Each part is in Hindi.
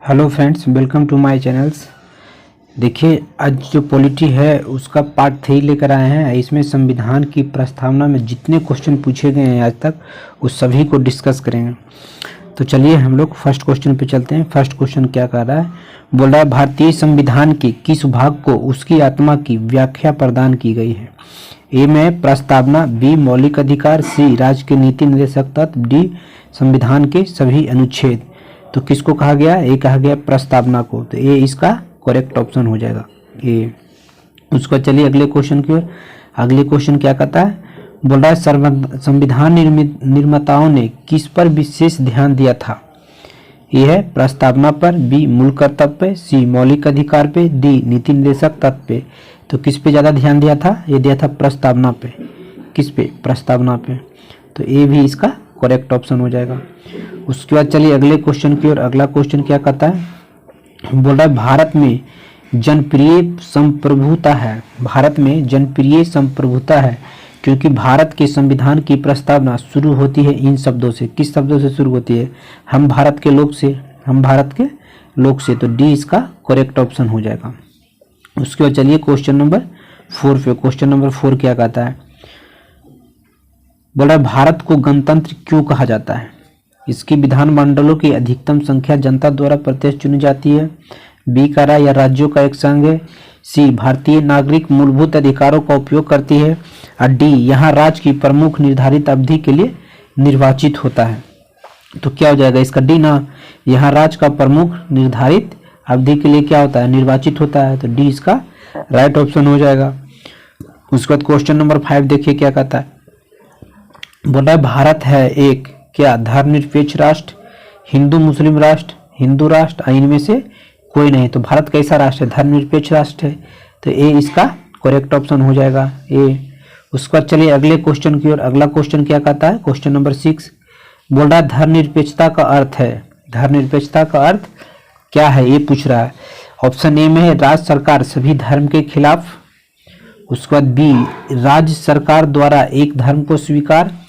Hello friends, welcome to my channels. देखिए, आज जो पॉलिटी है उसका पार्ट 3 लेकर आए हैं। इसमें संविधान की प्रस्तावना में जितने क्वेश्चन पूछे गए हैं आज तक उस सभी को डिस्कस करेंगे। तो चलिए हम लोग फर्स्ट क्वेश्चन पे चलते हैं। फर्स्ट क्वेश्चन क्या कर रहा है, बोल रहा है भारतीय संविधान के किस भाग को उसकी आत्मा की व्याख्या प्रदान की गई है। ए में प्रस्तावना, बी मौलिक अधिकार, सी राज्य के नीति निर्देशक तत्व, डी संविधान के सभी अनुच्छेद। तो किसको कहा गया, ए कहा गया प्रस्तावना को। तो ए इसका करेक्ट ऑप्शन हो जाएगा ए। उसको चलिए अगले क्वेश्चन की ओर। अगले क्वेश्चन क्या कहता है, बोल रहा है संविधान निर्माताओं ने किस पर विशेष ध्यान दिया था। ए है प्रस्तावना पर, बी मूल कर्तव्य पे, सी मौलिक अधिकार पे, डी नीति निर्देशक तत्व पे। तो किस पे ज्यादा ध्यान दिया था, ये दिया था प्रस्तावना पे। किस पे, प्रस्तावना पे। तो ए भी इसका करेक्ट ऑप्शन हो जाएगा। उसके बाद चलिए अगले क्वेश्चन की ओर। अगला क्वेश्चन क्या कहता है, बोल रहा है भारत में जनप्रिय संप्रभुता है। भारत में जनप्रिय संप्रभुता है क्योंकि भारत के संविधान की प्रस्तावना शुरू होती है इन शब्दों से। किस शब्दों से शुरू होती है, हम भारत के लोग से, हम भारत के लोग से। तो डी इसका करेक्ट ऑप्शन हो जाएगा। उसके बाद चलिए क्वेश्चन नंबर 4 पे। क्वेश्चन नंबर 4 क्या कहता है, बोल रहा है भारत को गणतंत्र क्यों कहा जाता है। इसकी विधानमंडलों की अधिकतम संख्या जनता द्वारा प्रत्यक्ष चुनी जाती है, बी कह रहा है यह राज्यों का एक संघ है, सी भारतीय नागरिक मूलभूत अधिकारों का उपयोग करती है, और डी यहाँ राज्य की प्रमुख निर्धारित अवधि के लिए निर्वाचित होता है। तो क्या हो जाएगा इसका डी ना, यहाँ राज्य का प्रमुख निर्धारित अवधि के लिए क्या होता है, निर्वाचित होता है। तो डी इसका राइट ऑप्शन हो जाएगा। उसके बाद क्वेश्चन नंबर 5 देखिए क्या कहता है, बोल रहा है भारत है एक क्या धर्मनिरपेक्ष राष्ट्र, हिंदू मुस्लिम राष्ट्र, हिंदू राष्ट्र, इनमें से कोई नहीं। तो भारत कैसा राष्ट्र है, धर्मनिरपेक्ष राष्ट्र है। तो ए इसका करेक्ट ऑप्शन हो जाएगा ए। उसके बाद चलिए अगले क्वेश्चन की ओर। अगला क्वेश्चन क्या कहता है, क्वेश्चन नंबर 6 बोल रहा है धर्मनिरपेक्षता का अर्थ है। धर्मनिरपेक्षता का अर्थ क्या है ये पूछ रहा है। ऑप्शन ए में है राज्य सरकार सभी धर्म के खिलाफ, उसके बाद बी राज्य सरकार द्वारा एक धर्म को स्वीकार,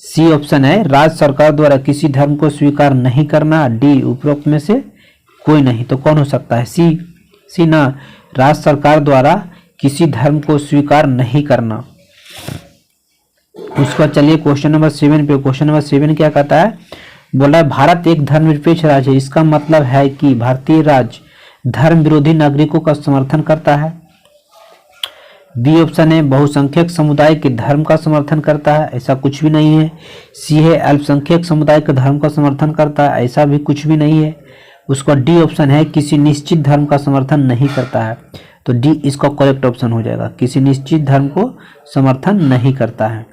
सी ऑप्शन है राज्य सरकार द्वारा किसी धर्म को स्वीकार नहीं करना, डी उपरोक्त में से कोई नहीं। तो कौन हो सकता है, सी ना, राज्य सरकार द्वारा किसी धर्म को स्वीकार नहीं करना। उसके बाद चलिए क्वेश्चन नंबर 7 पे। क्वेश्चन नंबर 7 क्या कहता है, बोल रहा है भारत एक धर्मनिरपेक्ष राज्य है। इसका मतलब है कि भारतीय राज्य धर्म विरोधी नागरिकों का समर्थन करता है। बी ऑप्शन है बहुसंख्यक समुदाय के धर्म का समर्थन करता है, ऐसा कुछ भी नहीं है। सी है अल्पसंख्यक समुदाय के धर्म का समर्थन करता है, ऐसा भी कुछ भी नहीं है। उसका डी ऑप्शन है किसी निश्चित धर्म का समर्थन नहीं करता है। तो डी इसका करेक्ट ऑप्शन हो जाएगा, किसी निश्चित धर्म को समर्थन नहीं करता है।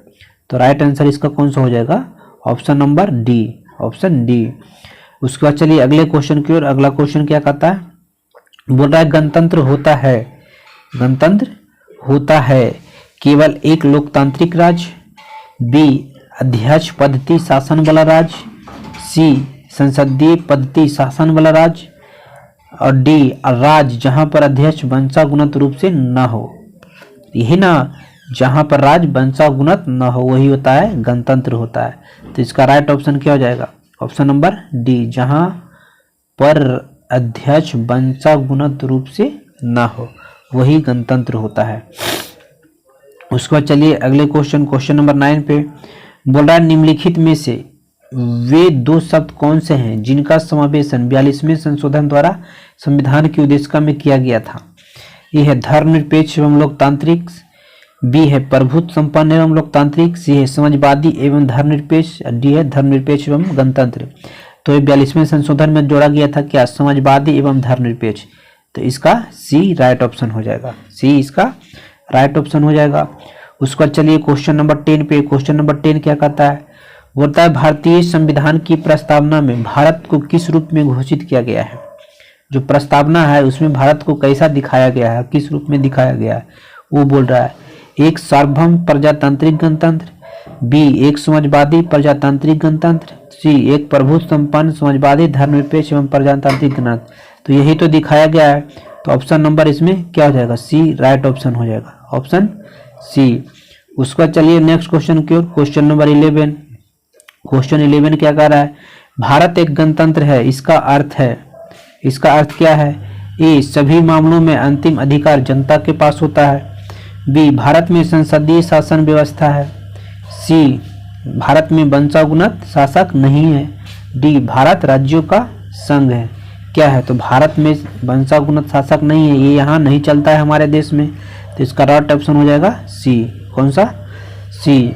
तो राइट आंसर इसका कौन सा हो जाएगा, option number D, option D. उसके बाद चलिए अगले क्वेश्चन की ओर। अगला क्वेश्चन क्या कहता है, बोल रहा है गणतंत्र होता है, गणतंत्र होता है केवल एक लोकतांत्रिक राज्य, बी अध्यक्ष पद्धति शासन वाला राज्य, सी संसदीय पद्धति शासन वाला राज्य, और डी राज्य जहां पर अध्यक्ष वंशागुणत रूप से न हो। यही ना, जहां पर राज्य वंशागुणत न हो वही होता है गणतंत्र होता है। तो इसका राइट ऑप्शन क्या हो जाएगा, ऑप्शन नंबर डी, जहां पर अध्यक्ष वंशागुणत रूप से न हो वही गणतंत्र होता है। उसके बाद चलिए अगले क्वेश्चन, क्वेश्चन नंबर 9 पे। बोल रहा है निम्नलिखित में से वे दो शब्द कौन से हैं जिनका समावेशन 42वें संशोधन द्वारा संविधान की उद्देशिका में किया गया था। ये है धर्मनिरपेक्ष एवं लोकतांत्रिक, बी है प्रभुत्व संपन्न एवं लोकतांत्रिक, सी है समाजवादी एवं धर्मनिरपेक्ष, डी है धर्मनिरपेक्ष एवं गणतंत्र। तो ये 42वें संशोधन में जोड़ा गया था क्या, समाजवादी एवं धर्मनिरपेक्ष। तो इसका सी राइट ऑप्शन हो जाएगा, सी इसका राइट ऑप्शन हो जाएगा। उसके बाद चलिए क्वेश्चन नंबर 10 पे। क्वेश्चन नंबर 10 क्या कहता है, बोलता है भारतीय संविधान की प्रस्तावना में भारत को किस रूप में घोषित किया गया है। जो प्रस्तावना है उसमें भारत को कैसा दिखाया गया है, किस रूप में दिखाया गया है, वो बोल रहा है एक सार्वभौम प्रजातांत्रिक गणतंत्र, बी एक समाजवादी प्रजातांत्रिक गणतंत्र, सी एक प्रभुत्व संपन्न समाजवादी धर्मनिरपेक्ष एवं प्रजातांत्रिक गणतंत्र। तो यही तो दिखाया गया है। तो ऑप्शन नंबर इसमें क्या हो जाएगा, सी राइट ऑप्शन हो जाएगा, ऑप्शन सी। उसका चलिए नेक्स्ट क्वेश्चन की ओर। Question number 11। क्वेश्चन 11 क्या कह रहा है, भारत एक गणतंत्र है, इसका अर्थ है इसका अर्थ क्या है? ए, सभी मामलों में अंतिम अधिकार जनता के पास होता है। बी, भारत में संसदीय शासन व्यवस्था है। सी, भारत में वंशानुगत शासक नहीं है। डी, भारत राज्यों का संघ है। क्या है? तो भारत में वंशानुगत शासक नहीं है, ये यहाँ नहीं चलता है हमारे देश में, तो इसका राइट ऑप्शन हो जाएगा सी। कौन सा? सी।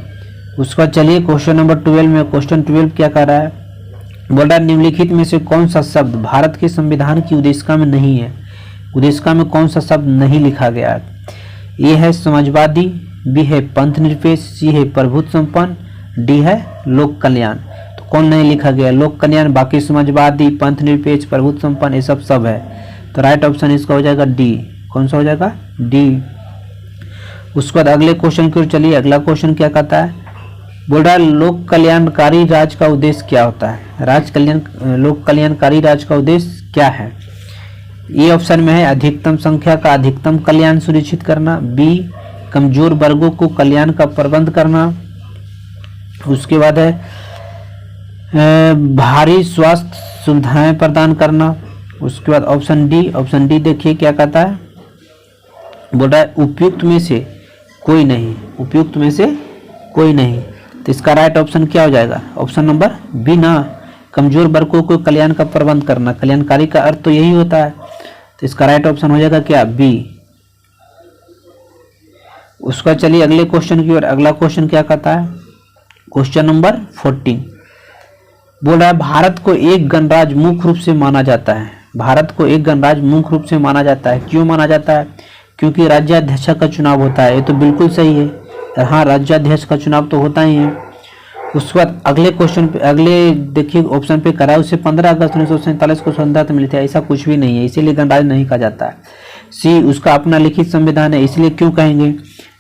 उसका चलिए क्वेश्चन नंबर 12 में, क्वेश्चन 12 क्या कर रहा है? बोल रहा है निम्नलिखित में से कौन सा शब्द भारत के संविधान की उद्देशिका में नहीं है? उद्देशिका में कौन सा शब्द नहीं लिखा गया है? ए है समाजवादी, बी है पंथ निरपेक्ष, सी है प्रभुत्व संपन्न, डी है लोक कल्याण। तो कौन नहीं लिखा गया? लोक कल्याण, बाकी समाजवादी, पंथ निरपेक्ष, प्रभुत्व संपन्न, ये सब है। तो राइट ऑप्शन इसका हो जाएगा डी। कौन सा हो जाएगा? डी। उसके बाद अगले क्वेश्चन की ओर चलिए। अगला क्वेश्चन क्या कहता है? बोल रहा है लोक कल्याणकारी राज का उद्देश्य क्या होता है? लोक कल्याणकारी राज का उद्देश्य क्या है? ए ऑप्शन में है अधिकतम संख्या का अधिकतम कल्याण सुनिश्चित करना, बी कमजोर वर्गों को कल्याण का प्रबंध करना, उसके बाद है भारी स्वास्थ्य सुविधाएं प्रदान करना, उसके बाद ऑप्शन डी देखिए क्या कहता है? बोल रहा है उपयुक्त में से कोई नहीं, उपयुक्त में से कोई नहीं। तो इसका राइट ऑप्शन क्या हो जाएगा? ऑप्शन नंबर बी ना, कमजोर वर्गों को कल्याण का प्रबंध करना, कल्याणकारी का अर्थ तो यही होता है। तो इसका राइट ऑप्शन हो जाएगा क्या? बी। उसका चलिए अगले क्वेश्चन की ओर। अगला क्वेश्चन क्या कहता है? क्वेश्चन नंबर 14 बोल रहा है भारत को एक गणराज्य मुख्य रूप से माना जाता है। भारत को एक गणराज्य मुख्य रूप से माना जाता है। क्यों माना जाता है? क्योंकि राज्याध्यक्ष का चुनाव होता है। ये तो बिल्कुल सही है। हाँ, राज्याध्यक्ष का चुनाव तो होता ही है। उसके बाद अगले क्वेश्चन पे, अगले देखिए ऑप्शन पे करा, उसे 15 अगस्त 1947 को स्वतंत्रता मिली थी। ऐसा कुछ भी नहीं है, इसीलिए गणराज्य नहीं कहा जाता है। सी, उसका अपना लिखित संविधान है, इसलिए क्यों कहेंगे?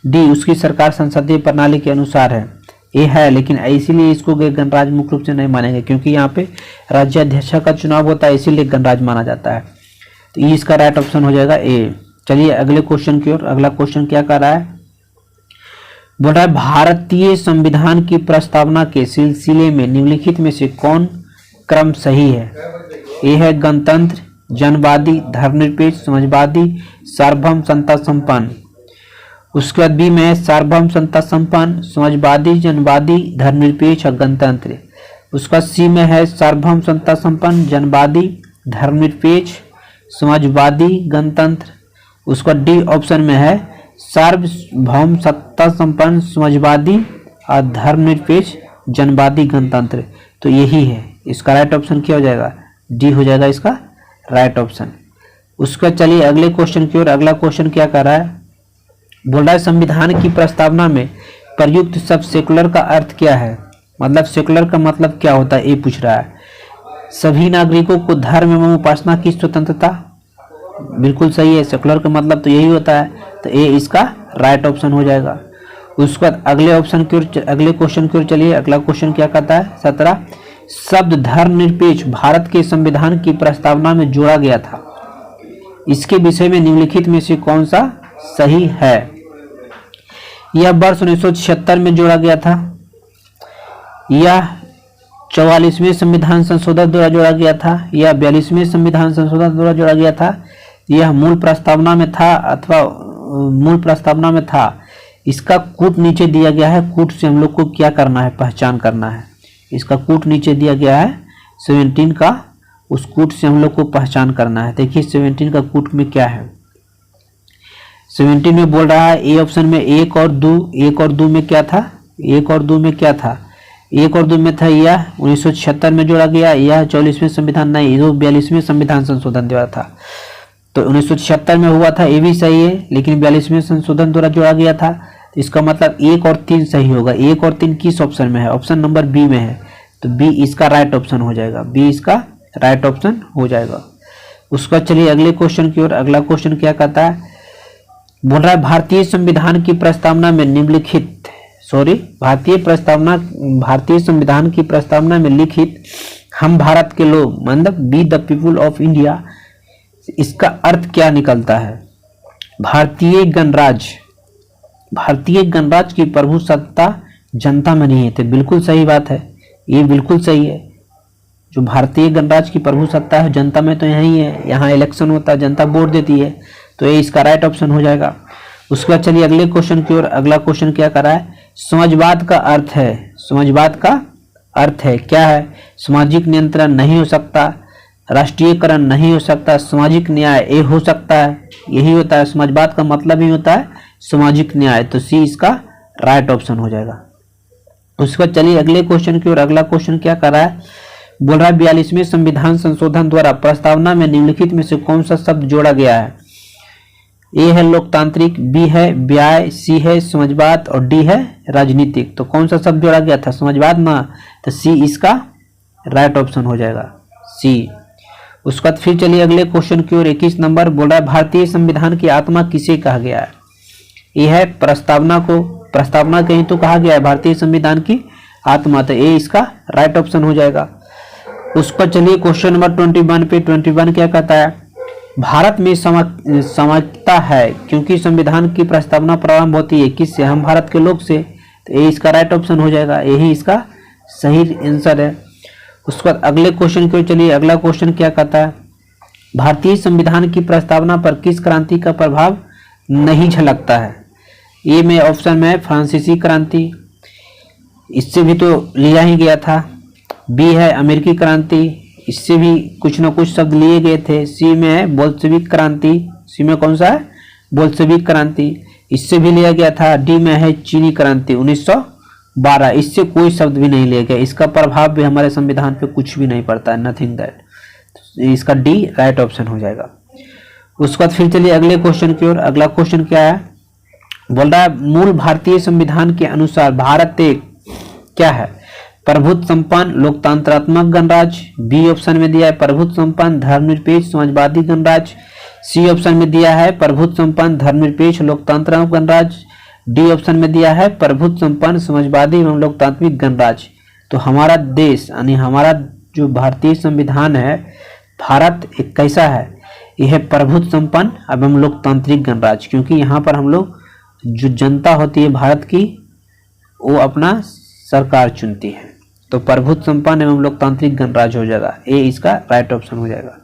डी, उसकी सरकार संसदीय प्रणाली के अनुसार है। ए है, लेकिन इसीलिए इसको गणराज्य मुख्य रूप से नहीं मानेंगे, क्योंकि यहाँ पे राज्याध्यक्ष का चुनाव होता है, इसीलिए गणराज्य माना जाता है। तो ई इसका राइट ऑप्शन हो जाएगा ए। चलिए अगले क्वेश्चन की ओर। अगला क्वेश्चन क्या कर रहा है? बोल रहा है भारतीय संविधान की प्रस्तावना के सिलसिले में निम्नलिखित में से कौन क्रम सही है? ए है गणतंत्र, जनवादी, धर्मनिरपेक्ष, समाजवादी, सार्वभौम, समता संपन्न। उसके बाद बी में है सार्वभौम, समता संपन्न, समाजवादी, जनवादी, धर्मनिरपेक्ष और गणतंत्र। उसका सी में है सार्वभौम, समता संपन्न, जनवादी, धर्मनिरपेक्ष, समाजवादी, गणतंत्र। उसका डी ऑप्शन में है सार्वभौम, सत्ता संपन्न, समाजवादी और धर्मनिरपेक्ष, जनवादी, गणतंत्र। तो यही है इसका राइट ऑप्शन। क्या हो जाएगा? डी हो जाएगा इसका राइट ऑप्शन। उसका चलिए अगले क्वेश्चन की ओर। अगला क्वेश्चन क्या कर रहा है? बोल रहा है संविधान की प्रस्तावना में प्रयुक्त शब्द सेकुलर का अर्थ क्या है? मतलब सेकुलर का मतलब क्या होता है, ये पूछ रहा है। सभी नागरिकों को धर्म एवं उपासना की स्वतंत्रता, बिल्कुल सही है। सेकुलर का मतलब तो यही होता है, तो ए इसका राइट ऑप्शन हो जाएगा। उसके बाद अगले ऑप्शन की ओर, अगले क्वेश्चन की ओर चलिए। अगला क्वेश्चन क्या कहता है? 17 शब्द धर्मनिरपेक्ष भारत के संविधान की प्रस्तावना में जोड़ा गया था। इसके विषय में निम्नलिखित में से कौन सा सही है? यह वर्ष 1976 में जोड़ा गया था, यह 44वें संविधान संशोधन द्वारा जोड़ा गया था, यह 42वें संविधान संशोधन द्वारा जोड़ा गया था, यह मूल प्रस्तावना में था अथवा मूल प्रस्तावना में था। इसका कूट नीचे दिया गया है। कूट से हम लोग को क्या करना है? पहचान करना है। इसका कूट नीचे दिया गया है 17 का, उस कूट से हम लोग को पहचान करना है। देखिए 17 का कूट में क्या है? 17 में बोल रहा है ए ऑप्शन में 1 और 2। 1 और 2 में क्या था? 1 और 2 में क्या था? 1 और 2 में था यह 1976 में जोड़ा गया, यह 44वें संविधान नहीं, ये 42वें संविधान संशोधन द्वारा था। तो 1976 में हुआ था, ये भी सही है, लेकिन 42वें संशोधन द्वारा जोड़ा गया था। तो इसका मतलब 1 और 3 सही होगा। 1 और 3 किस ऑप्शन में है? ऑप्शन नंबर बी में है, तो बी इसका राइट ऑप्शन हो जाएगा। बी इसका राइट ऑप्शन हो जाएगा। उसका चलिए अगले क्वेश्चन की ओर। अगला क्वेश्चन क्या कहता है? बोल रहा है भारतीय संविधान की प्रस्तावना में निम्नलिखित, भारतीय संविधान की प्रस्तावना में लिखित हम भारत के लोग, मतलब be the people of India, इसका अर्थ क्या निकलता है? भारतीय गणराज्य की प्रभु सत्ता जनता में नहीं है। तो बिल्कुल सही बात है, ये बिल्कुल सही है। जो भारतीय गणराज्य की प्रभु सत्ता है जनता में तो यही है, यहाँ इलेक्शन होता है, जनता वोट देती है, तो ये इसका राइट ऑप्शन हो जाएगा। उसके बाद चलिए अगले क्वेश्चन की ओर। अगला क्वेश्चन क्या कर रहा है, समाजवाद का अर्थ है, समाजवाद का अर्थ है क्या है, सामाजिक नियंत्रण नहीं हो सकता, राष्ट्रीयकरण नहीं हो सकता, सामाजिक न्याय ये हो सकता है, यही होता है समाजवाद का मतलब ही होता है सामाजिक न्याय, तो सी इसका राइट ऑप्शन हो जाएगा। उसके बाद चलिए अगले क्वेश्चन की ओर। अगला क्वेश्चन क्या कर रहा है, बोल रहा है 42वें संविधान संशोधन द्वारा प्रस्तावना में निम्नलिखित में से कौन सा शब्द जोड़ा गया है। ए है लोकतांत्रिक, बी है व्याय, सी है समाजवाद और डी है राजनीतिक। तो कौन सा शब्द जोड़ा गया था, समाजवाद ना, तो सी इसका राइट ऑप्शन हो जाएगा, सी। उसके बाद फिर चलिए अगले क्वेश्चन की ओर। 21 नंबर बोल रहा है भारतीय संविधान की आत्मा किसे कहा गया है। यह है प्रस्तावना को, प्रस्तावना कहीं तो कहा गया है भारतीय संविधान की आत्मा, तो ये इसका राइट ऑप्शन हो जाएगा। उसका चलिए क्वेश्चन नंबर 21 पे 21 क्या कहता है, भारत में समानता है क्योंकि संविधान की प्रस्तावना प्रारंभ होती है किससे, हम भारत के लोग से, तो ये इसका राइट ऑप्शन हो जाएगा, यही इसका सही आंसर है। उसके बाद अगले क्वेश्चन की ओर चलिए। अगला क्वेश्चन क्या कहता है, भारतीय संविधान की प्रस्तावना पर किस क्रांति का प्रभाव नहीं झलकता है। ए में ऑप्शन में फ्रांसीसी क्रांति, इससे भी तो लिया ही गया था। बी है अमेरिकी क्रांति, इससे भी कुछ न कुछ शब्द लिए गए थे। सी में है बोल्शेविक क्रांति, सी में कौन सा है बोल्शेविक क्रांति, इससे भी लिया गया था। डी में है चीनी क्रांति 1912, इससे कोई शब्द भी नहीं लिया गया, इसका प्रभाव भी हमारे संविधान पे कुछ भी नहीं पड़ता है, नथिंग दैट, इसका डी राइट ऑप्शन हो जाएगा। उसके बाद फिर चलिए अगले क्वेश्चन की ओर। अगला क्वेश्चन क्या है, बोल रहा है मूल भारतीय संविधान के अनुसार भारत एक क्या है, प्रभुत्व संपन्न लोकतंत्रात्मक गणराज्य। बी ऑप्शन में दिया है प्रभुत्व संपन्न धर्मनिरपेक्ष समाजवादी गणराज्य। सी ऑप्शन में दिया है प्रभुत्व संपन्न धर्मनिरपेक्ष लोकतांत्रिक गणराज्य। डी ऑप्शन में दिया है प्रभुत्व संपन्न समाजवादी एवं लोकतांत्रिक गणराज्य। तो हमारा देश यानी हमारा जो भारतीय संविधान है, भारत एक कैसा है, यह प्रभुत्व संपन्न एवं लोकतांत्रिक गणराज्य, क्योंकि यहाँ पर हम लोग जो जनता होती है भारत की वो अपना सरकार चुनती है, तो प्रभुत्व संपन्न एवं लोकतांत्रिक गणराज्य हो जाएगा, ये इसका राइट ऑप्शन हो जाएगा।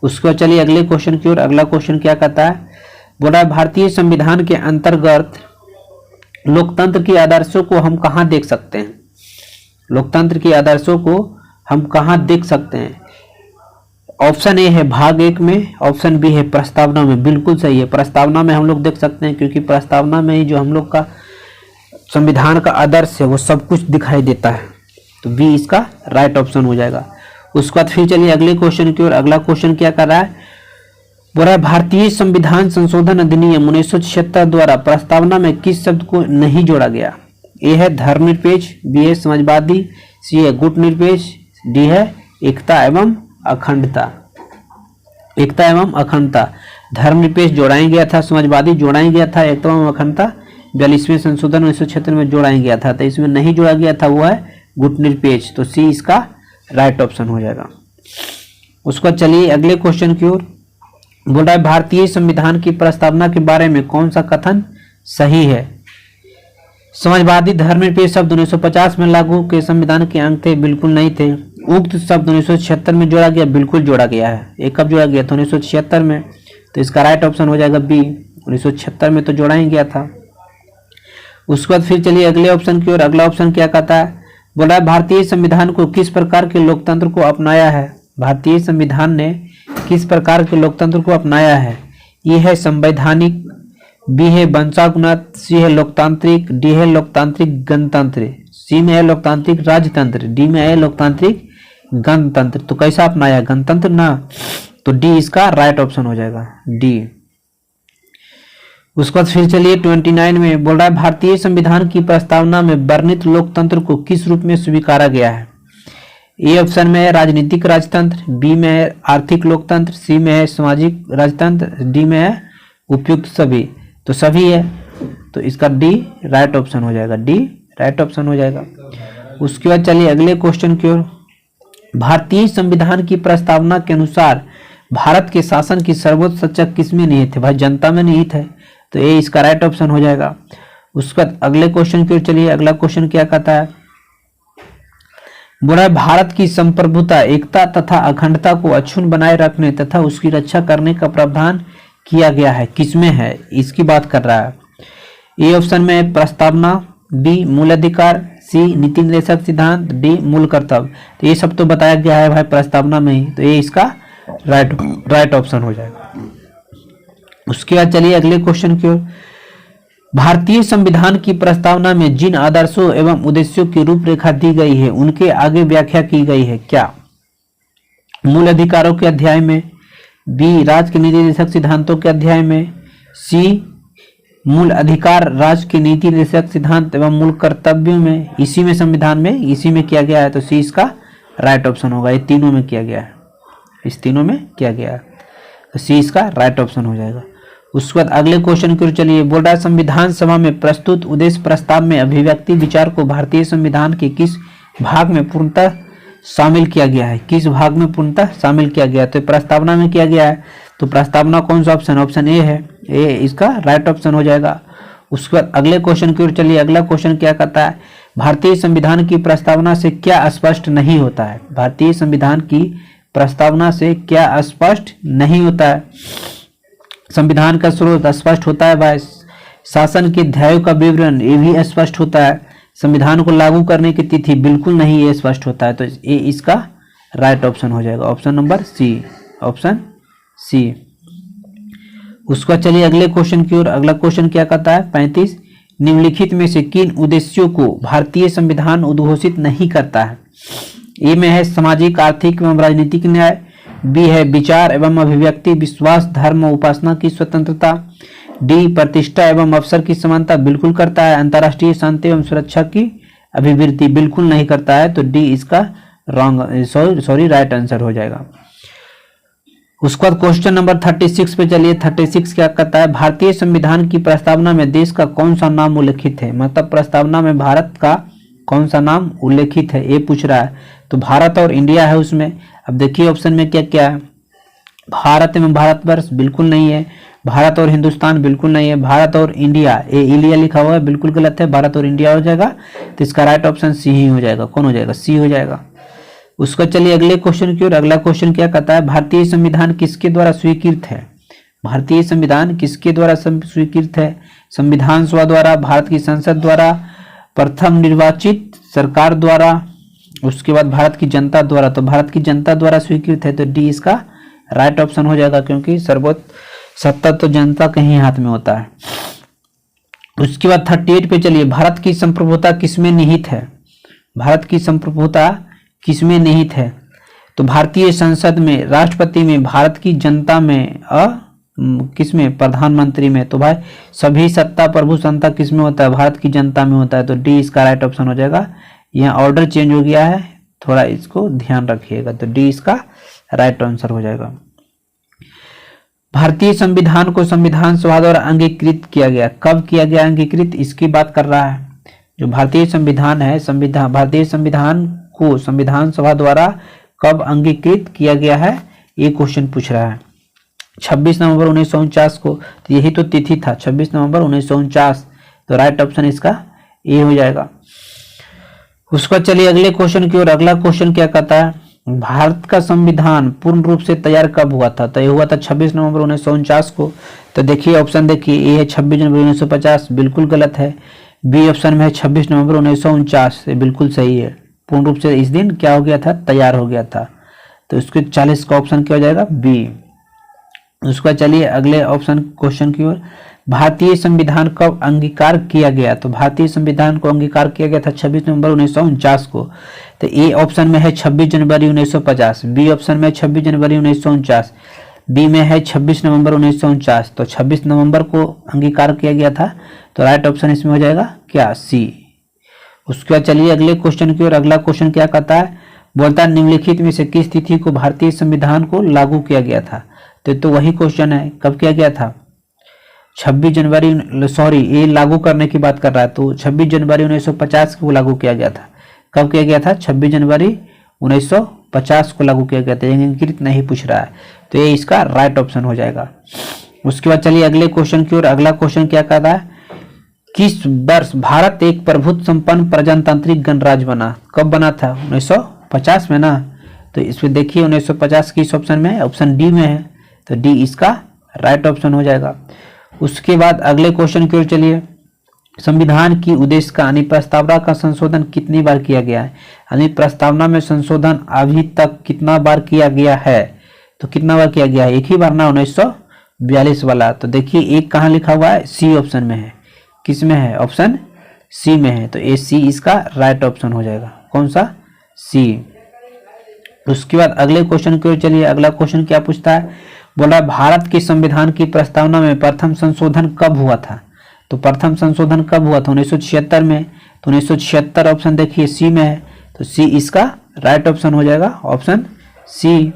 उसके बाद चलिए अगले क्वेश्चन की ओर। अगला क्वेश्चन क्या कहता है, बोला है भारतीय संविधान के अंतर्गत लोकतंत्र के आदर्शों को हम कहाँ देख सकते हैं। लोकतंत्र के आदर्शों को हम कहाँ देख सकते हैं। ऑप्शन ए है भाग 1 में, ऑप्शन बी है प्रस्तावना में, बिल्कुल सही है, प्रस्तावना में हम लोग देख सकते हैं, क्योंकि प्रस्तावना में ही जो हम लोग का संविधान का आदर्श है वो सब कुछ दिखाई देता है, तो बी इसका राइट ऑप्शन हो जाएगा। उसके बाद फिर चलिए अगले क्वेश्चन की ओर। अगला क्वेश्चन क्या कर रहा है, बोल रहा है भारतीय संविधान संशोधन अधिनियम 1976 द्वारा प्रस्तावना में किस शब्द को नहीं जोड़ा गया। ए है धर्मनिरपेक्ष, बी है समाजवादी, सी है गुटनिरपेक्ष, डी है एकता एवं अखंडता। एकता एवं अखंडता, धर्मनिरपेक्ष जोड़ा ही गया था, समाजवादी जोड़ा ही गया था, एकता एवं अखंडता 42वें संशोधन 1976 में जोड़ा ही गया था, तो इसमें नहीं जोड़ा गया था वो है गुटनिरपेक्ष, तो सी इसका राइट ऑप्शन हो जाएगा। उसको चलिए अगले क्वेश्चन की ओर। बोल रहा है भारतीय संविधान की प्रस्तावना के बारे में कौन सा कथन सही है। समाजवादी धर्मनिरपेक्ष शब्द 1950 में लागू के संविधान के अंग थे, बिल्कुल नहीं थे। उक्त शब्द 1976 में जोड़ा गया, बिल्कुल जोड़ा गया है। ये कब जोड़ा गया था, 1976 में, तो इसका राइट ऑप्शन हो जाएगा बी, 1976 में तो जोड़ा ही गया था। उसके बाद फिर चलिए अगले ऑप्शन की ओर। अगला ऑप्शन क्या कहता है, बोला है भारतीय संविधान को किस प्रकार के लोकतंत्र को अपनाया है। भारतीय संविधान ने किस प्रकार के लोकतंत्र को अपनाया है। ये है संवैधानिक, बी है वंशानुगत, सी है लोकतांत्रिक, डी है लोकतांत्रिक गणतंत्र, सी में है लोकतांत्रिक राजतंत्र, डी में है लोकतांत्रिक गणतंत्र। तो कैसा अपनाया, गणतंत्र ना, तो डी इसका राइट ऑप्शन हो जाएगा, डी। उसके बाद फिर चलिए 29 में बोल रहा है भारतीय संविधान की प्रस्तावना में वर्णित लोकतंत्र को किस रूप में स्वीकारा गया है। ए ऑप्शन में है राजनीतिक राजतंत्र, बी में है आर्थिक लोकतंत्र, सी में है सामाजिक राजतंत्र, डी में है उपयुक्त सभी। तो सभी है, तो इसका डी राइट ऑप्शन हो जाएगा, डी राइट ऑप्शन हो जाएगा। उसके बाद चलिए अगले क्वेश्चन की ओर। भारतीय संविधान की प्रस्तावना के अनुसार भारत के शासन की सर्वोच्च सत्ता किसमें निहित है। भाई जनता में निहित है, तो ये इसका राइट ऑप्शन हो जाएगा। उसके बाद अगले क्वेश्चन की ओर चलिए। अगला क्वेश्चन क्या कहता है, बोला है भारत की संप्रभुता, एकता तथा अखंडता को अक्षुण्ण बनाए रखने तथा उसकी रक्षा करने का प्रावधान किया गया है, किसमें है, इसकी बात कर रहा है। ए ऑप्शन में है प्रस्तावना, बी मूल अधिकार, सी नीति निर्देशक सिद्धांत, डी मूल कर्तव्य। तो ये सब तो बताया गया है भाई प्रस्तावना में ही, तो ये इसका राइट ऑप्शन हो जाएगा। उसके बाद चलिए अगले क्वेश्चन की ओर। भारतीय संविधान की प्रस्तावना में जिन आदर्शों एवं उद्देश्यों की रूपरेखा दी गई है उनके आगे व्याख्या की गई है क्या? मूल अधिकारों के अध्याय में, बी राज्य के नीति निर्देशक सिद्धांतों के अध्याय में, सी मूल अधिकार राज्य के नीति निर्देशक सिद्धांत एवं मूल कर्तव्यों में, इसी में संविधान में इसी में किया गया है, तो सी इसका राइट ऑप्शन होगा। ये तीनों में किया गया है, इस तीनों में किया गया है, तो सी इसका राइट ऑप्शन हो जाएगा। उसके बाद अगले क्वेश्चन की ओर चलिए। बोल रहा है संविधान सभा में प्रस्तुत उद्देश्य प्रस्ताव में अभिव्यक्ति विचार को भारतीय संविधान के किस भाग में पूर्णतः शामिल किया गया है? किस भाग में पूर्णतः शामिल किया गया है? तो प्रस्तावना में किया गया है, तो प्रस्तावना कौन सा ऑप्शन? ऑप्शन ए है, ए इसका राइट ऑप्शन हो जाएगा। उसके बाद अगले क्वेश्चन की ओर चलिए। अगला क्वेश्चन क्या कहता है? भारतीय संविधान की प्रस्तावना से क्या स्पष्ट नहीं होता है? भारतीय संविधान की प्रस्तावना से क्या स्पष्ट नहीं होता है? संविधान का स्रोत स्पष्ट होता है भाई, शासन के अध्यायों का विवरण ये भी स्पष्ट होता है, संविधान को लागू करने की तिथि बिल्कुल नहीं ये स्पष्ट होता है, तो ये इसका राइट ऑप्शन हो जाएगा, option number C, option C. उसका चलिए अगले क्वेश्चन की ओर। अगला क्वेश्चन क्या कहता है? 35 निम्नलिखित में से किन उद्देश्यों को भारतीय संविधान उद्घोषित नहीं करता है? ए में है सामाजिक आर्थिक एवं राजनीतिक न्याय, बी है विचार एवं अभिव्यक्ति विश्वास धर्म उपासना की स्वतंत्रता, डी प्रतिष्ठा एवं अवसर की समानता बिल्कुल करता है, अंतर्राष्ट्रीय शांति एवं सुरक्षा की अभिवृद्धि बिल्कुल नहीं करता है, तो डी इसका राइट आंसर हो जाएगा। उसके बाद क्वेश्चन नंबर 36 पे चलिए। 36 क्या कहता है? भारतीय संविधान की प्रस्तावना में देश का कौन सा नाम उल्लेखित है? मतलब प्रस्तावना में भारत का कौन सा नाम उल्लेखित है ये पूछ रहा है, तो भारत और इंडिया है उसमें। अब देखिए ऑप्शन में क्या क्या है। भारत एवं भारतवर्ष बिल्कुल नहीं है, भारत और हिंदुस्तान बिल्कुल नहीं है, भारत और इंडिया, ये इंडिया लिखा हुआ है बिल्कुल गलत है, भारत और इंडिया हो जाएगा, तो इसका राइट ऑप्शन सी ही हो जाएगा। कौन हो जाएगा? सी हो जाएगा। उसका चलिए अगले क्वेश्चन की ओर। अगला क्वेश्चन क्या कहता है? भारतीय संविधान किसके द्वारा स्वीकृत है? भारतीय संविधान किसके द्वारा स्वीकृत है? संविधान सभा द्वारा, भारत की संसद द्वारा, प्रथम निर्वाचित सरकार द्वारा, उसके बाद भारत की जनता द्वारा। तो भारत की जनता द्वारा स्वीकृत है, तो डी इसका राइट ऑप्शन हो जाएगा, क्योंकि सर्वोच्च सत्ता तो जनता के ही हाथ में होता है। उसके बाद 38 पे चलिए। भारत की संप्रभुता किसमें निहित है? भारत की संप्रभुता किसमें निहित है? तो भारतीय संसद में, राष्ट्रपति में, भारत की जनता में, किसमें? प्रधानमंत्री में। तो भाई सभी सत्ता प्रभु संता किसमें होता है? भारत की जनता में होता है, तो डी इसका राइट ऑप्शन हो जाएगा। यहाँ ऑर्डर चेंज हो गया है, थोड़ा इसको ध्यान रखिएगा, तो डी इसका राइट आंसर हो जाएगा। भारतीय संविधान को संविधान सभा द्वारा अंगीकृत किया गया, कब किया गया अंगीकृत, इसकी बात कर रहा है। जो भारतीय संविधान है, भारतीय संविधान को संविधान सभा द्वारा कब अंगीकृत किया गया है, ये क्वेश्चन पूछ रहा है। 26 नवंबर 1949 को, तो यही तो तिथि था, 26 नवंबर 1949, तो राइट ऑप्शन इसका ए हो जाएगा। उसका चलिए अगले क्वेश्चन की ओर। अगला क्वेश्चन क्या कहता है? भारत का संविधान पूर्ण रूप से तैयार कब हुआ था? तो ये हुआ था 26 नवंबर 1949 को। तो देखिए ऑप्शन देखिए, ए है 26 जनवरी 1950, बिल्कुल गलत है। बी ऑप्शन में है 26 नवंबर 1949, ये बिल्कुल सही है। पूर्ण रूप से इस दिन क्या हो गया था? तैयार हो गया था, तो इसके 40 का ऑप्शन क्या हो जाएगा? बी। उसका चलिए अगले ऑप्शन क्वेश्चन की ओर। भारतीय संविधान कब अंगीकार किया गया? तो भारतीय संविधान को अंगीकार किया गया था 26 नवंबर 1949 को। तो ए ऑप्शन में है 26 जनवरी 1950, बी ऑप्शन में 26 जनवरी 1949, बी में है 26 नवंबर 1949, तो 26 नवंबर को अंगीकार किया गया था, तो राइट ऑप्शन इसमें हो जाएगा क्या? सी। उसके बाद चलिए अगले क्वेश्चन की ओर। अगला क्वेश्चन क्या कहता है? बोलता है निम्नलिखित में से किस तिथि को भारतीय संविधान को लागू किया गया था? तो वही क्वेश्चन है, कब किया गया था? 26 जनवरी, सॉरी ये लागू करने की बात कर रहा है, तो 26 जनवरी 1950 को लागू किया गया था। कब किया गया था? 26 जनवरी 1950 को लागू किया गया था, अंगीकृत नहीं पूछ रहा है, तो ये इसका राइट ऑप्शन हो जाएगा। उसके बाद चलिए अगले क्वेश्चन की ओर। अगला क्वेश्चन क्या कहता है? किस वर्ष भारत एक प्रभुत्व संपन्न प्रजातांत्रिक गणराज्य बना? कब बना था? 1950 में ना। तो इसमें देखिए 1950 किस ऑप्शन में है? ऑप्शन डी में है, तो डी इसका राइट ऑप्शन हो जाएगा। उसके बाद अगले क्वेश्चन की ओर चलिए। संविधान की उद्देश्य का यानी प्रस्तावना का संशोधन कितनी बार किया गया है? यानी प्रस्तावना में संशोधन अभी तक कितना बार किया गया है? तो कितना बार किया गया है? एक ही बार ना, 1942 वाला। तो देखिए एक कहाँ लिखा हुआ है? सी ऑप्शन में है। किस में है? ऑप्शन सी में है, तो ए सी इसका राइट ऑप्शन हो जाएगा। कौन सा? सी। उसके बाद अगले क्वेश्चन की ओर चलिए। अगला क्वेश्चन क्या पूछता है? बोला भारत के संविधान की प्रस्तावना में प्रथम संशोधन कब हुआ था? तो प्रथम संशोधन कब हुआ था? 1976 में। तो 1976 ऑप्शन देखिए सी में है, तो सी इसका राइट ऑप्शन हो जाएगा, ऑप्शन सी।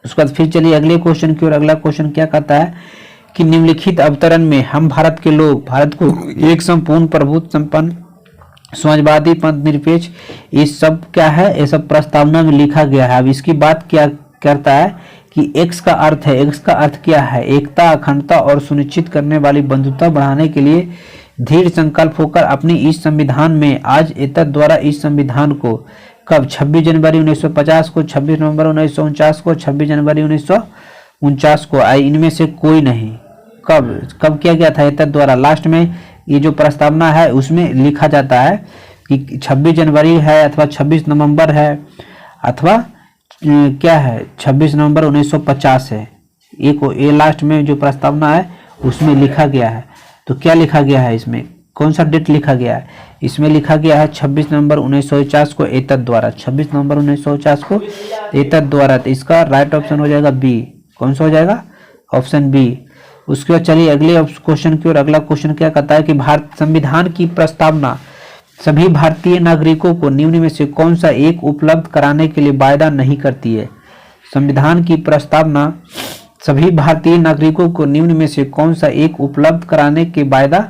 उसके बाद फिर चलिए अगले क्वेश्चन की ओर। अगला क्वेश्चन क्या कहता है कि निम्नलिखित अवतरण में हम भारत के लोग भारत को एक संपूर्ण प्रभुत्व संपन्न समाजवादी पंथ निरपेक्ष, ये सब क्या है? ये सब प्रस्तावना में लिखा गया है। अब इसकी बात क्या करता है कि एक्स का अर्थ है, एक्स का अर्थ क्या है? एकता, अखंडता और सुनिश्चित करने वाली बंधुता बढ़ाने के लिए दृढ़ संकल्प होकर अपनी इस संविधान में आज एतद द्वारा इस संविधान को कब? 26 जनवरी 1950 को, 26 नवंबर 1949 को, 26 जनवरी 1949 को, आई इनमें से कोई नहीं। कब किया गया था? एतद द्वारा। लास्ट में ये जो प्रस्तावना है उसमें लिखा जाता है कि 26 जनवरी है अथवा 26 नवंबर है अथवा क्या है 26 नवंबर 1950 है। ये लास्ट में जो प्रस्तावना है उसमें लिखा गया है। तो क्या लिखा गया है इसमें? कौन सा डेट लिखा गया है? इसमें लिखा गया है 26 नवंबर 1950 को एतद द्वारा, 26 नवंबर 1950 को एतद द्वारा। तो इसका राइट ऑप्शन हो जाएगा बी। कौन सा हो जाएगा? Option B. उसके बाद चलिए अगले क्वेश्चन की ओर। अगला क्वेश्चन क्या कहता है कि भारत संविधान की प्रस्तावना सभी भारतीय नागरिकों को निम्न में से कौन सा एक उपलब्ध कराने के लिए वायदा नहीं करती है? संविधान की प्रस्तावना सभी भारतीय नागरिकों को निम्न में से कौन सा एक उपलब्ध कराने के वायदा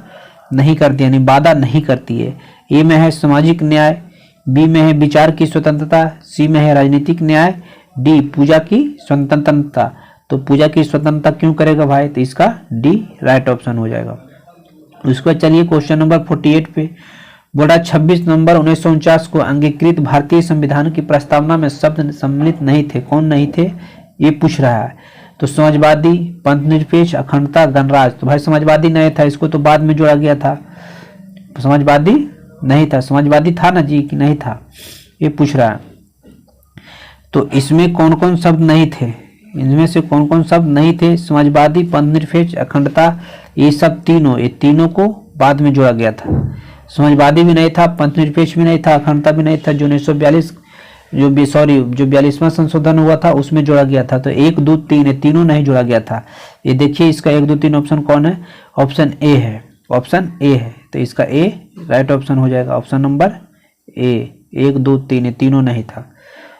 नहीं करती है, यानी वादा नहीं करती है? ए में है सामाजिक न्याय, बी में है विचार की स्वतंत्रता, सी में है राजनीतिक न्याय, डी पूजा की स्वतंत्रता। तो पूजा की स्वतंत्रता क्यों करेगा भाई? तो इसका डी राइट ऑप्शन हो जाएगा। उसके बाद चलिए क्वेश्चन नंबर 48 पे। बोला 26 नवंबर 1949 को अंगीकृत भारतीय संविधान की प्रस्तावना में शब्द सम्मिलित नहीं थे। कौन नहीं थे? ये पूछ रहा है। तो समाजवादी, पंथ निरपेक्ष, अखंडता, गणराज। तो भाई समाजवादी नहीं था, इसको तो बाद में जोड़ा गया था। समाजवादी नहीं था। समाजवादी था ना जी कि नहीं था? ये पूछ रहा है। तो इसमें कौन कौन शब्द नहीं थे? इनमें से कौन कौन शब्द नहीं थे? समाजवादी, पंथ निरपेक्ष, अखंडता, ये सब तीनों को बाद में जोड़ा गया था। समाजवादी भी नहीं था, पंथ निरपेक्ष भी नहीं था, अखंडता भी नहीं था। जो 1942 जो 42वां संशोधन हुआ था उसमें जोड़ा गया था। तो 1 2 3 है, तीनों नहीं जोड़ा गया था। ये देखिए इसका 1 2 3 ऑप्शन कौन है? ऑप्शन ए है। ऑप्शन ए है, तो इसका ए राइट ऑप्शन हो जाएगा। Option number A. 1 2 3 तीनों नहीं था।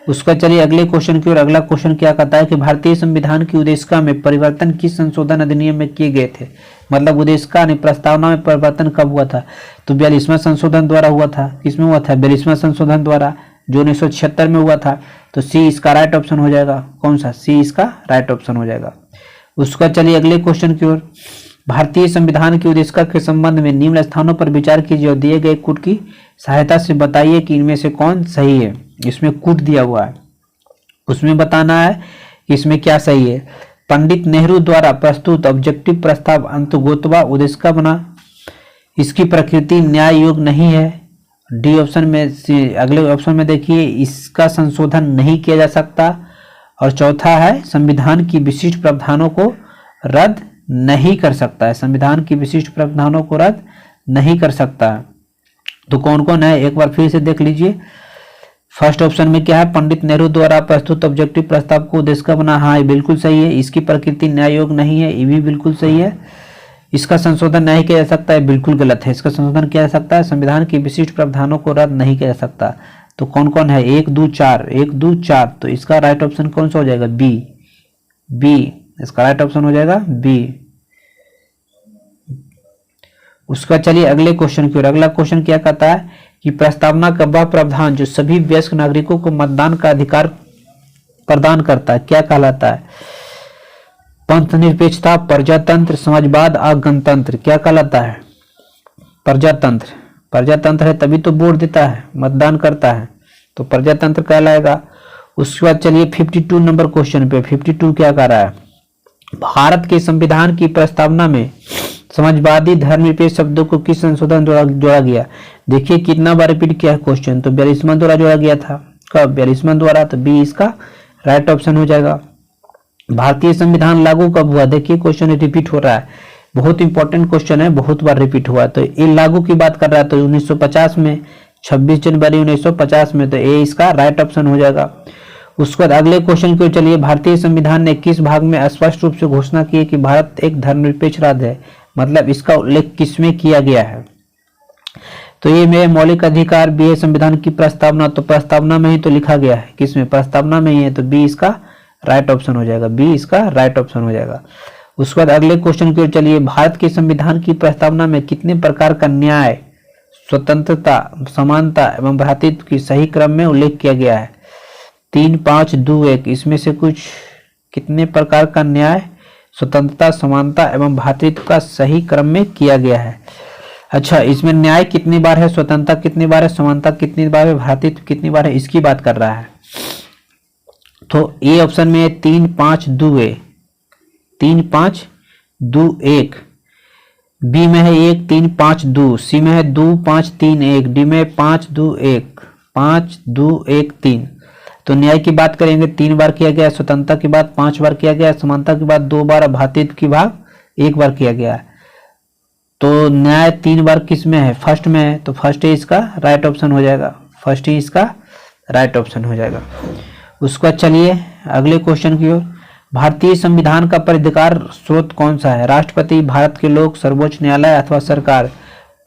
उसका चलिए अगले क्वेश्चन की ओर। अगला क्वेश्चन क्या कहता है कि भारतीय संविधान की उद्देशिका में परिवर्तन किस संशोधन अधिनियम में किए गए थे? मतलब उद्देशिका यानी प्रस्तावना में परिवर्तन कब हुआ था? तो 42वां संशोधन द्वारा हुआ था। किसमें हुआ था? 42वां संशोधन द्वारा, जो 1976 में हुआ था। तो सी इसका राइट ऑप्शन हो जाएगा। कौन सा? सी इसका राइट ऑप्शन हो जाएगा। उसका चलिए अगले क्वेश्चन की ओर। भारतीय संविधान की उद्देशिका के संबंध में निम्न स्थानों पर विचार कीजिए और दिए गए कूट की सहायता से बताइए कि इनमें से कौन सही है। इसमें कूट दिया हुआ है, उसमें बताना है कि इसमें क्या सही है। पंडित नेहरू द्वारा प्रस्तुत ऑब्जेक्टिव प्रस्ताव अंतर्गोतवा उद्देशिका बना, इसकी प्रकृति न्याय योग नहीं है। डी ऑप्शन में अगले ऑप्शन में देखिए इसका संशोधन नहीं किया जा सकता। और चौथा है संविधान की विशिष्ट प्रावधानों को रद्द नहीं कर सकता है। संविधान की विशिष्ट प्रावधानों को रद्द नहीं कर सकता है। तो कौन कौन है एक बार फिर से देख लीजिए। फर्स्ट ऑप्शन में क्या है? पंडित नेहरू द्वारा प्रस्तुत ऑब्जेक्टिव प्रस्ताव को उद्देशिका बना, हाँ ये बिल्कुल सही है। इसकी प्रकृति न्याय योग नहीं है, ये भी बिल्कुल सही है। इसका संशोधन नहीं किया जा सकता है, बिल्कुल गलत है। इसका संशोधन किया जा सकता है, संविधान की विशिष्ट प्रावधानों को रद्द नहीं किया जा सकता। तो कौन कौन है? 1 2 4 1 2 4। तो इसका राइट ऑप्शन कौन सा हो जाएगा? बी। बी इसका राइट ऑप्शन हो जाएगा बी। उसका चलिए अगले क्वेश्चन की ओर। अगला क्वेश्चन क्या कहता है कि प्रस्तावना का वह प्रावधान जो सभी वयस्क नागरिकों को मतदान का अधिकार प्रदान करता है क्या कहलाता है? पंथ निरपेक्षता, प्रजातंत्र, समाजवाद और गणतंत्र क्या कहलाता है? प्रजातंत्र, प्रजातंत्र है तभी तो वोट देता है, मतदान करता है, तो प्रजातंत्र कहलाएगा। उसके बाद चलिए 52 नंबर क्वेश्चन पे, 52 क्या कह रहा है, भारत के संविधान की प्रस्तावना में समाजवादी धर्मनिरपेक्ष शब्दों को किस संशोधन द्वारा जोड़ा गया। देखिए कितना बार रिपीट किया है क्वेश्चन, तो 42वां द्वारा जोड़ा गया था। कब? 42वां द्वारा, तो बी इसका राइट ऑप्शन हो जाएगा। भारतीय संविधान लागू कब हुआ? देखिए क्वेश्चन रिपीट हो रहा है, बहुत इंपॉर्टेंट क्वेश्चन है, बहुत बार रिपीट हुआ। तो ये लागू की बात कर रहा है, तो 1950 में, 26 जनवरी 1950 में, तो ए इसका राइट ऑप्शन हो जाएगा। उसके बाद अगले क्वेश्चन को चलिए, भारतीय संविधान ने किस भाग में स्पष्ट रूप से घोषणा की है कि भारत एक धर्मनिरपेक्ष राज्य है, मतलब इसका उल्लेख किसमें किया गया है। तो ये मेरे मौलिक अधिकार भी है संविधान की प्रस्तावना, तो प्रस्तावना में ही तो लिखा गया है, किसमें? प्रस्तावना में ही है, तो बी इसका राइट ऑप्शन हो जाएगा, बी इसका राइट ऑप्शन हो जाएगा। उसके बाद अगले क्वेश्चन की ओर चलिए, भारत के संविधान की प्रस्तावना में कितने प्रकार का न्याय, स्वतंत्रता, समानता एवं भ्रातृत्व की सही क्रम में उल्लेख किया गया है? 3, 5, 2, 1, इसमें से कुछ कितने प्रकार का न्याय, स्वतंत्रता, समानता एवं भ्रातृत्व का सही क्रम में किया गया है? अच्छा, इसमें न्याय कितनी बार है, स्वतंत्रता कितनी बार है, समानता कितनी बार है, भ्रातृत्व कितनी बार है, इसकी बात कर रहा है। तो ए ऑप्शन में 3, 5, 2, 3, 5, 2, 1, बी में है 1, 3, 5, 2, सी में है 2, 5, 3, 1, डी में 5, 2, 1, 5, 2, 1, 3। तो न्याय की बात करेंगे 3 बार किया गया, स्वतंत्रता की बात 5 बार किया गया, समानता की बात 2 बार, भ्रातृत्व की बात 1 बार किया गया। तो न्याय 3 बार किस में है? फर्स्ट में है, तो फर्स्ट ही इसका राइट ऑप्शन हो जाएगा, फर्स्ट ही इसका राइट ऑप्शन हो जाएगा। उसके बाद चलिए अगले क्वेश्चन की ओर, भारतीय संविधान का प्राधिकार स्रोत कौन सा है? राष्ट्रपति, भारत के लोग, सर्वोच्च न्यायालय अथवा सरकार?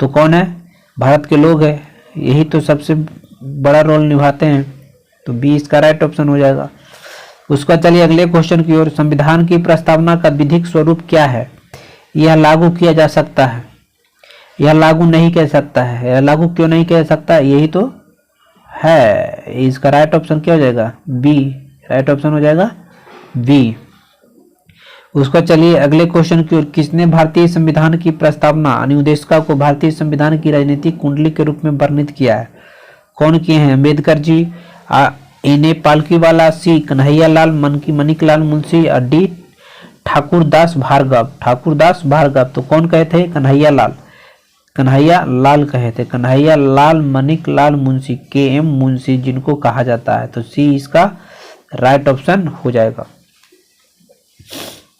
तो कौन है? भारत के लोग है, यही तो सबसे बड़ा रोल निभाते हैं, तो बी इसका राइट ऑप्शन हो जाएगा। उसका चलिए अगले क्वेश्चन की ओर, संविधान की प्रस्तावना का विधिक स्वरूप क्या है? यह लागू किया जा सकता है, यह लागू नहीं किया सकता है, यह लागू क्यों नहीं किया जा सकता? यही तो है, इसका राइट ऑप्शन क्या हो जाएगा? बी राइट ऑप्शन हो जाएगा, बी। उसका चलिए अगले क्वेश्चन की ओर, किसने भारतीय संविधान की प्रस्तावना अनुदेशिका को भारतीय संविधान की राजनीतिक कुंडली के रूप में वर्णित किया है? कौन किए हैं? अम्बेडकर जी, एन पालकीवाला, सी कन्हैयालाल मणिकलाल मुंशी और डी ठाकुरदास भार्गव। ठाकुरदास भार्गव, तो कौन कहे थे? कन्हैयालाल, कन्हैयालाल कहे थे, कन्हैयालाल मणिकलाल मुंशी, के एम मुंशी जिनको कहा जाता है, तो सी इसका राइट ऑप्शन हो जाएगा।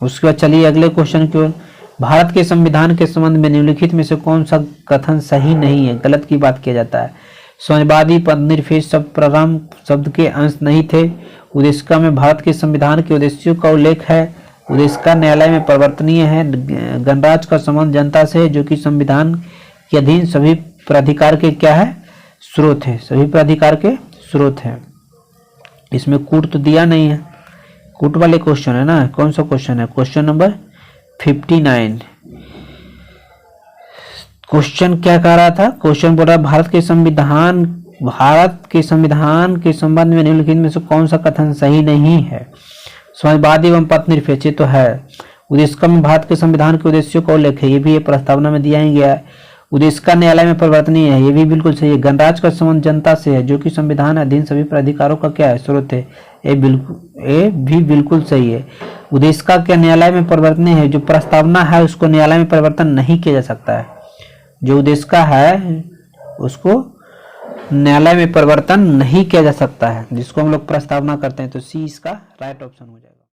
उसके बाद चलिए अगले क्वेश्चन की ओर, भारत के संविधान के संबंध में निम्नलिखित में से कौन सा कथन सही नहीं है, गलत की बात किया जाता है? समाजवादी पदनिरपेक्ष शब्द प्रारंभ शब्द के अंश नहीं थे, उद्देशिका में भारत के संविधान के उद्देश्यों का उल्लेख है, उद्देशिका न्यायालय में परिवर्तनीय है, गणराज्य का संबंध जनता से है जो कि संविधान के अधीन सभी प्राधिकार के क्या है? स्रोत है, सभी प्राधिकार के स्रोत है। इसमें कूट तो दिया नहीं है, कूट वाले क्वेश्चन है ना, कौन सा क्वेश्चन है? Question number 59। क्वेश्चन क्या कह रहा था? क्वेश्चन बोल रहा है भारत के संविधान के संबंध में निम्नलिखित में से कौन सा कथन सही नहीं है? समाजवादी एवं पथनिरपेक्ष तो है, उद्देशिका में भारत के संविधान के उद्देश्यों का उल्लेख है, ये भी ये प्रस्तावना में दिया ही गया है, उद्देशिका न्यायालय में परिवर्तनीय है, ये भी बिल्कुल सही है, गणराज्य का संबंध जनता से है जो कि संविधान अधीन सभी प्राधिकारों का क्या है? स्रोत है, ये भी बिल्कुल सही है। उद्देशिका के न्यायालय में परिवर्तनीय है, जो प्रस्तावना है उसको न्यायालय में परिवर्तन नहीं किया जा सकता है, जो उद्देशिका है उसको न्यायालय में परिवर्तन नहीं किया जा सकता है, जिसको हम लोग प्रस्तावना करते हैं, तो सी इसका राइट ऑप्शन हो जाएगा।